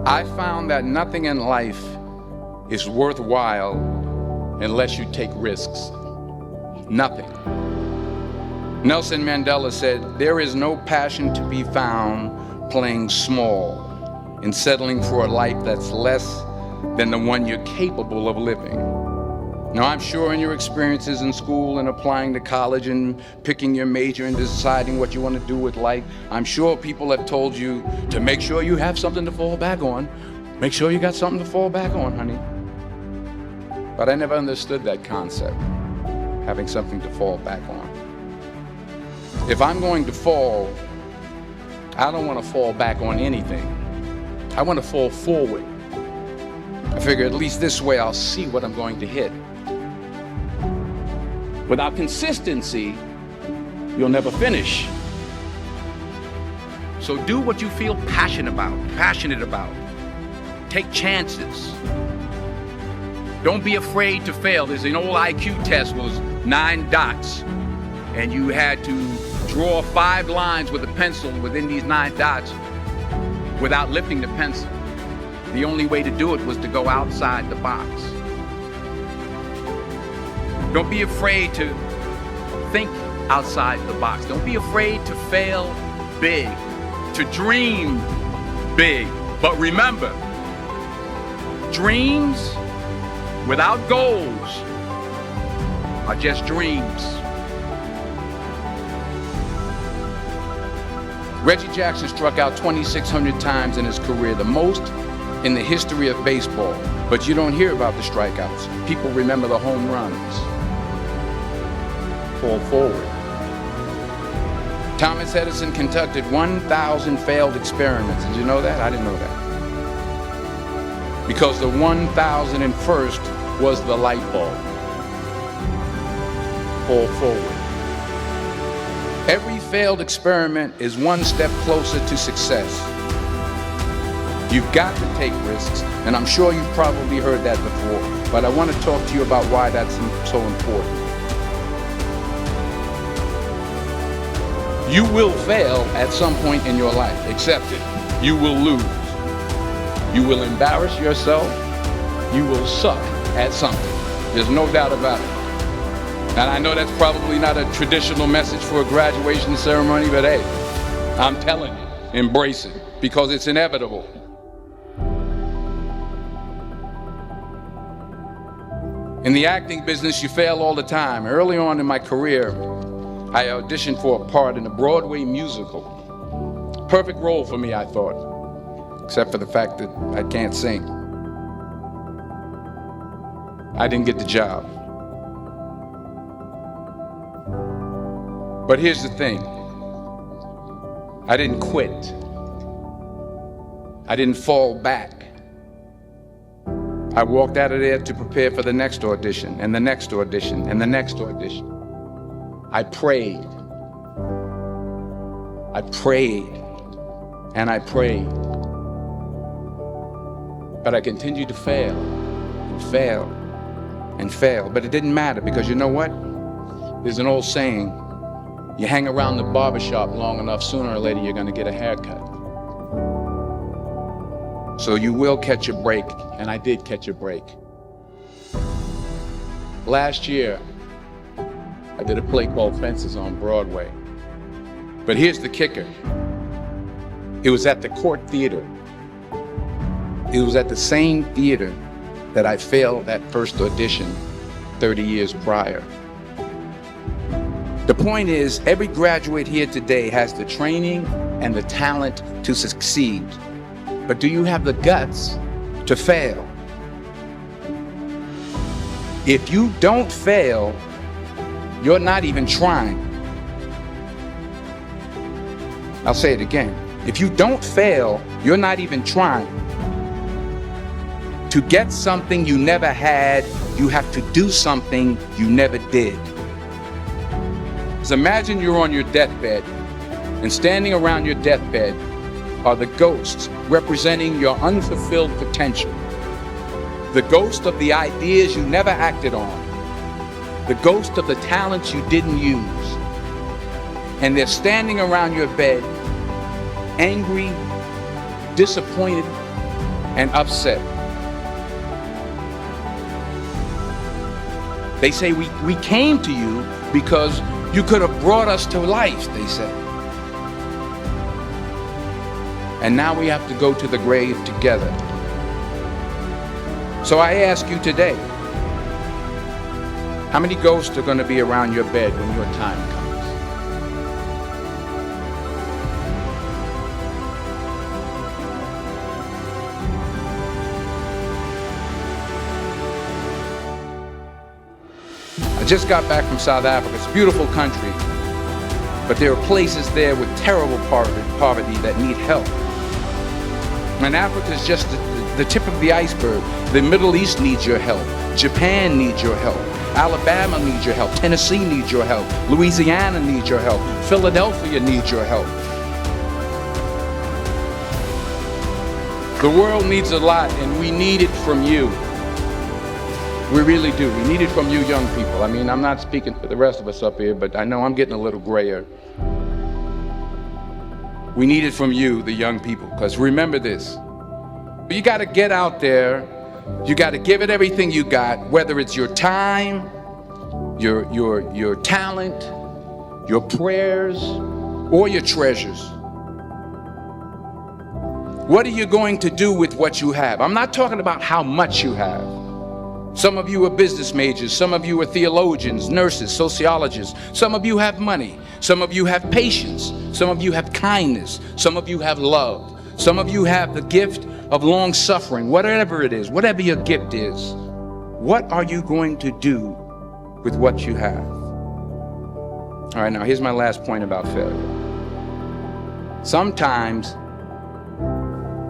I found that nothing in life is worthwhile unless you take risks. Nothing. Nelson Mandela said, "There is no passion to be found playing small and settling for a life that's less than the one you're capable of living." Now, I'm sure in your experiences in school and applying to college and picking your major and deciding what you want to do with life, I'm sure people have told you to make sure you have something to fall back on. Make sure you got something to fall back on, honey. But I never understood that concept, having something to fall back on. If I'm going to fall, I don't want to fall back on anything. I want to fall forward. I figure at least this way I'll see what I'm going to hit. Without consistency, you'll never finish. So do what you feel passionate about. Take chances. Don't be afraid to fail. There's an old IQ test, was 9 dots, and you had to draw 5 lines with a pencil within these 9 dots without lifting the pencil. The only way to do it was to go outside the box. Don't be afraid to think outside the box. Don't be afraid to fail big, to dream big. But remember, dreams without goals are just dreams. Reggie Jackson struck out 2,600 times in his career, the most in the history of baseball. But you don't hear about the strikeouts. People remember the home runs. Fall forward. Thomas Edison conducted 1,000 failed experiments. Did you know that? I didn't know that. Because the 1,001st was the light bulb. Fall forward. Every failed experiment is one step closer to success. You've got to take risks, and I'm sure you've probably heard that before, but I want to talk to you about why that's so important. You will fail at some point in your life. Accept it. You will lose. You will embarrass yourself. You will suck at something. There's no doubt about it. And I know that's probably not a traditional message for a graduation ceremony, but hey, I'm telling you, embrace it, because it's inevitable. In the acting business, you fail all the time. Early on in my career, I auditioned for a part in a Broadway musical. Perfect role for me, I thought, except for the fact that I can't sing. I didn't get the job. But here's the thing. I didn't quit. I didn't fall back. I walked out of there to prepare for the next audition, and the next audition, and the next audition. I prayed. I prayed. And I prayed. But I continued to fail, and fail, and fail. But it didn't matter, because you know what? There's an old saying, you hang around the barbershop long enough, sooner or later you're gonna get a haircut. So you will catch a break, and I did catch a break. Last year, I did a play called Fences on Broadway. But here's the kicker. It was at the Court Theater. It was at the same theater that I failed that first audition 30 years prior. The point is, every graduate here today has the training and the talent to succeed. But do you have the guts to fail? If you don't fail, you're not even trying. I'll say it again. If you don't fail, you're not even trying. To get something you never had, you have to do something you never did. So imagine you're on your deathbed, and standing around your deathbed are the ghosts representing your unfulfilled potential. The ghost of the ideas you never acted on. The ghost of the talents you didn't use. And they're standing around your bed, angry, disappointed, and upset. They say we came to you because you could have brought us to life, they say. And now we have to go to the grave together. So I ask you today, how many ghosts are going to be around your bed when your time comes? I just got back from South Africa. It's a beautiful country, but there are places there with terrible poverty that need help. And Africa is just the tip of the iceberg. The Middle East needs your help. Japan needs your help. Alabama needs your help. Tennessee needs your help. Louisiana needs your help. Philadelphia needs your help. The world needs a lot, and we need it from you. We really do. We need it from you young people. I mean, I'm not speaking for the rest of us up here, but I know I'm getting a little grayer. We need it from you, the young people, because remember this. You got to get out there. You got to give it everything you got, whether it's your time, your talent, your prayers, or your treasures. What are you going to do with what you have? I'm not talking about how much you have. Some of you are business majors. Some of you are theologians, nurses, sociologists. Some of you have money. Some of you have patience. Some of you have kindness. Some of you have love. Some of you have the gift of long suffering. Whatever it is, whatever your gift is, what are you going to do with what you have? All right, now here's my last point about failure. Sometimes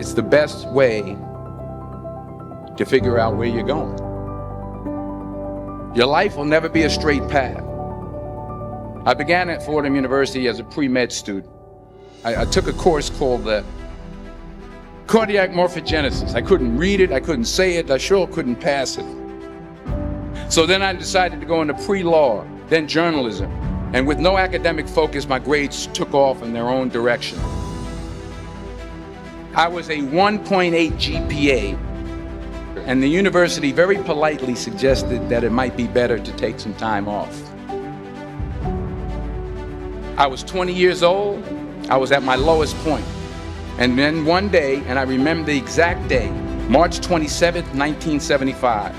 it's the best way to figure out where you're going. Your life will never be a straight path. I began at Fordham University as a pre-med student. I took a course called the cardiac morphogenesis. I couldn't read it, I couldn't say it, I sure couldn't pass it. So then I decided to go into pre-law, then journalism. And with no academic focus, my grades took off in their own direction. I was a 1.8 GPA, and the university very politely suggested that it might be better to take some time off. I was 20 years old, I was at my lowest point. And then one day, and I remember the exact day, March 27th, 1975,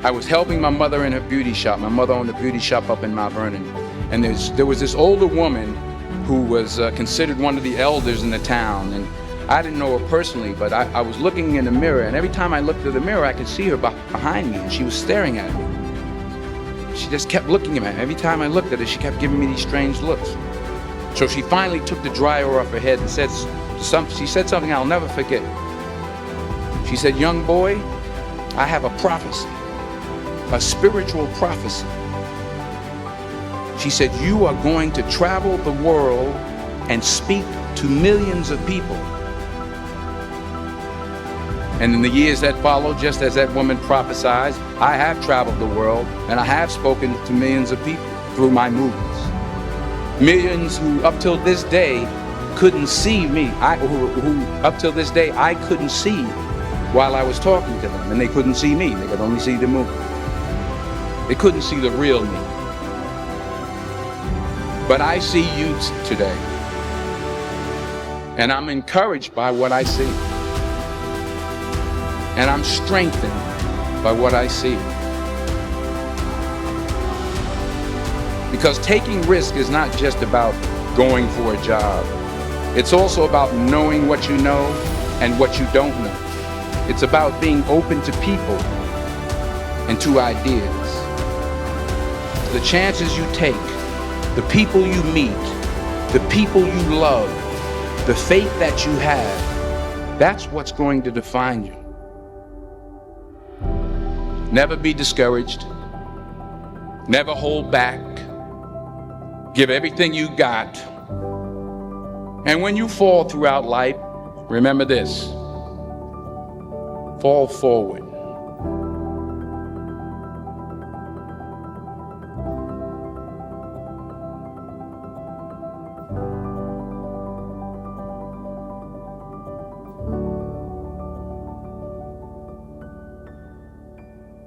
I was helping my mother in her beauty shop. My mother owned a beauty shop up in Mount Vernon. And there was this older woman who was considered one of the elders in the town. And I didn't know her personally, but I was looking in the mirror, and every time I looked at the mirror, I could see her behind me, and she was staring at me. She just kept looking at me. Every time I looked at her, she kept giving me these strange looks. So she finally took the dryer off her head and she said something I'll never forget. She said, "Young boy, I have a prophecy, a spiritual prophecy." She said, "You are going to travel the world and speak to millions of people." And in the years that followed, just as that woman prophesied, I have traveled the world and I have spoken to millions of people through my movies. Millions who up till this day couldn't see me, who up till this day I couldn't see while I was talking to them, and they couldn't see me, they could only see the movie. They couldn't see the real me. But I see you today, and I'm encouraged by what I see. And I'm strengthened by what I see. Because taking risk is not just about going for a job. It's also about knowing what you know and what you don't know. It's about being open to people and to ideas. The chances you take, the people you meet, the people you love, the faith that you have, that's what's going to define you. Never be discouraged. Never hold back. Give everything you got. And when you fall throughout life, remember this: fall forward.